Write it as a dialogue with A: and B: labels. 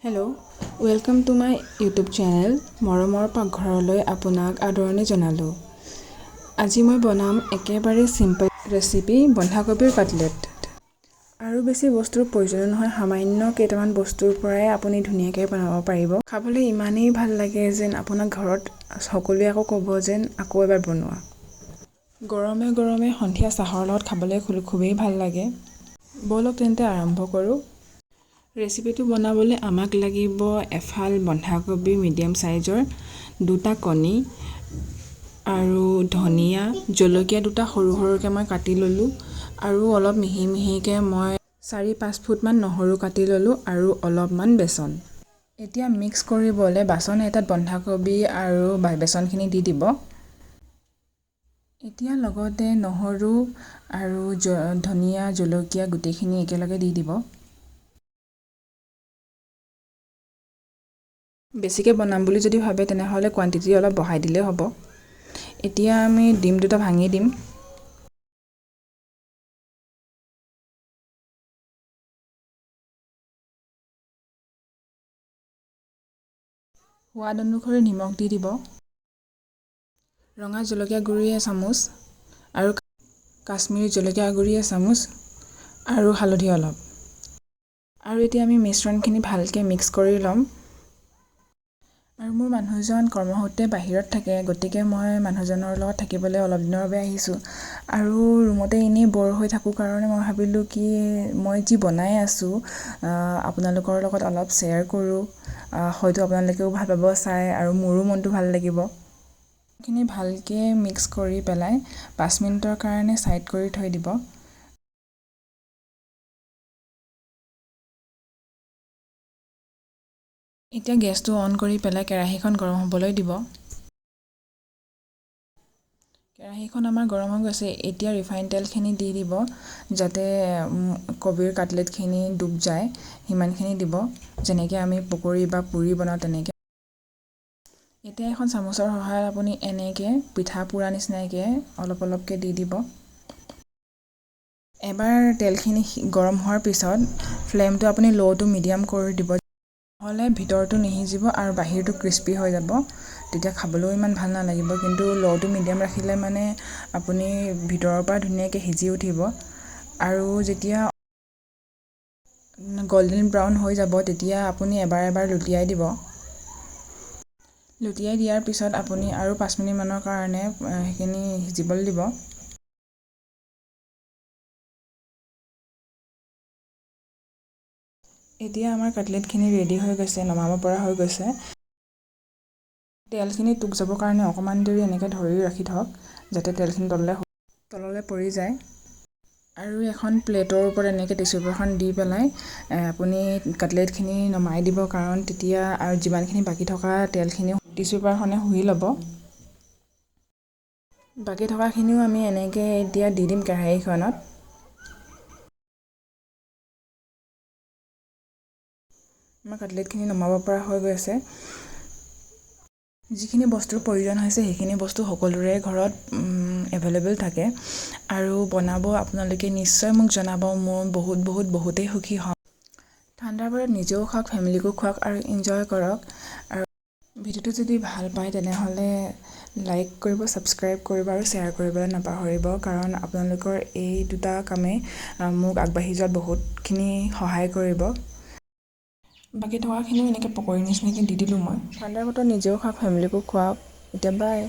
A: Hello, welcome to my YouTube channel. মৰমৰ পাকঘৰলৈ আপোনাক আদৰণি জনালো। আজি মই বনাম একেবাৰে সিম্পল ৰেচিপি বন্ধাকবিৰ কাটলেট। আৰু বেছি বস্তুৰ প্ৰয়োজন নহয়, সামান্য কেইটামান বস্তুৰ পৰাই আপুনি ধুনীয়াকৈ বনাব পাৰিব। খাবলৈ ইমানেই ভাল লাগে যেন আপোনাক ঘৰত সকলোৱে আকৌ ক'ব যেন আকৌ এবাৰ বনোৱা। গৰমে গৰমে সন্ধিয়া চাহৰ লগত খাবলৈ খুবেই ভাল লাগে। বলক তেন্তে আৰম্ভ কৰোঁ। ৰেচিপিটো বনাবলৈ আমাক লাগিব এফাল বন্ধাকবি মিডিয়াম সাইজৰ, দুটা কণী আৰু ধনিয়া, জলকীয়া দুটা সৰু সৰুকৈ মই কাটি ল'লোঁ আৰু অলপ মিহি মিহিকৈ মই 4-5 ফুটমান নহৰু কাটি ল'লোঁ আৰু অলপমান বেচন। এতিয়া মিক্স কৰিবলৈ বাচন এটাত বন্ধাকবি আৰু বেচনখিনি দি দিব। এতিয়া লগতে নহৰু আৰু ধনিয়া, জলকীয়া গোটেইখিনি একেলগে দি দিব। বেছিকৈ বনাম বুলি যদি ভাবে তেনেহ'লে কোৱান্টিটি অলপ বঢ়াই দিলেই হ'ব। এতিয়া আমি ডিম দুটা ভাঙি দিম। সোৱাদ অনুসৰি নিমখ দি দিব। ৰঙা জলকীয়া গুড়ি এচামুচ আৰু কাশ্মীৰী জলকীয়া গুড়ি এচামুচ আৰু হালধি অলপ। আৰু এতিয়া আমি মিশ্ৰণখিনি ভালকৈ মিক্স কৰি ল'ম। আৰু মোৰ মানুহজন কৰ্মসূত্ৰে বাহিৰত থাকে, গতিকে মই মানুহজনৰ লগত থাকিবলৈ অলপ দিনৰ বাবে আহিছোঁ। আৰু ৰুমতে এনেই বৰ হৈ থাকোঁ কাৰণে মই ভাবিলোঁ কি মই যি বনাই আছোঁ আপোনালোকৰ লগত অলপ শ্বেয়াৰ কৰোঁ। হয়তো আপোনালোকেও ভাল পাব চাই আৰু মোৰো মনটো ভাল লাগিব। এইখিনি ভালকৈ মিক্স কৰি পেলাই 5 মিনিটৰ কাৰণে ছাইড কৰি থৈ দিব। এতিয়া গেছটো অন কৰি পেলাই কেৰাহীখন গৰম হ'বলৈ দিব। কেৰাহীখন আমাৰ গৰম হৈ গৈছে। এতিয়া ৰিফাইন তেলখিনি দি দিব, যাতে কবিৰ কাটলেটখিনি ডুব যায় সিমানখিনি দিব, যেনেকৈ আমি পকৰি বা পুৰি বনাওঁ তেনেকৈ। এতিয়া এখন চামুচৰ সহায়ত আপুনি এনেকৈ পিঠা পুৰা নিচিনাকৈ অলপ অলপকৈ দি দিব। এবাৰ তেলখিনি গৰম হোৱাৰ পিছত ফ্লেমটো আপুনি ল' টু মিডিয়াম কৰি দিব, নহ'লে ভিতৰটো নিসিজিব আৰু বাহিৰটো ক্ৰিস্পি হৈ যাব। তেতিয়া খাবলৈও ইমান ভাল নালাগিব। কিন্তু ল' টু মিডিয়াম ৰাখিলে মানে আপুনি ভিতৰৰ পৰা ধুনীয়াকৈ সিজি উঠিব। আৰু যেতিয়া গল্ডেন ব্ৰাউন হৈ যাব তেতিয়া আপুনি এবাৰ এবাৰ লুটিয়াই দিব। লুটিয়াই দিয়াৰ পিছত আপুনি আৰু 5 মিনিটমানৰ কাৰণে সেইখিনি সিজিবলৈ দিব। এতিয়া আমাৰ কাটলেটখিনি ৰেডি হৈ গৈছে, নমাব পৰা হৈ গৈছে। তেলখিনি টুক যাবৰ কাৰণে অকণমান দেৰি এনেকৈ ধৰি ৰাখি থওক, যাতে তেলখিনি তললৈ পৰি যায়। আৰু এখন প্লেটৰ ওপৰত এনেকৈ টিচু পেপাৰখন দি পেলাই আপুনি কাটলেটখিনি নমাই দিব, কাৰণ তেতিয়া আৰু যিমানখিনি বাকী থকা তেলখিনি টিচু পেপাৰখনে শুহি ল'ব। বাকী থকাখিনিও আমি এনেকৈ এতিয়া দি দিম কেৰাহীখনত। আমাৰ কাটলেটখিনি নমাব পৰা হৈ গৈছে। যিখিনি বস্তুৰ প্ৰয়োজন হৈছে সেইখিনি বস্তু সকলোৰে ঘৰত এভেইলেবল থাকে। আৰু বনাব আপোনালোকে নিশ্চয় মোক জনাব, মোৰ বহুতেই সুখী হ'ম। ঠাণ্ডাৰ বতৰত নিজেও খাওক, ফেমিলিকো খুৱাওক আৰু এনজয় কৰক। আৰু ভিডিঅ'টো যদি ভাল পায় তেনেহ'লে লাইক কৰিব, ছাবস্ক্ৰাইব কৰিব আৰু শ্বেয়াৰ কৰিবলৈ নাপাহৰিব, কাৰণ আপোনালোকৰ এই দুটা কামে মোক আগবাঢ়ি যোৱাত বহুতখিনি সহায় কৰিব। বাকী থকাখিনিও এনেকৈ পকৰি নিচিনাকৈ দি দিলোঁ মই। ঠাণ্ডাৰ বতৰত নিজেও খাওক, ফেমিলিকো খুৱাওক। এতিয়া বাই।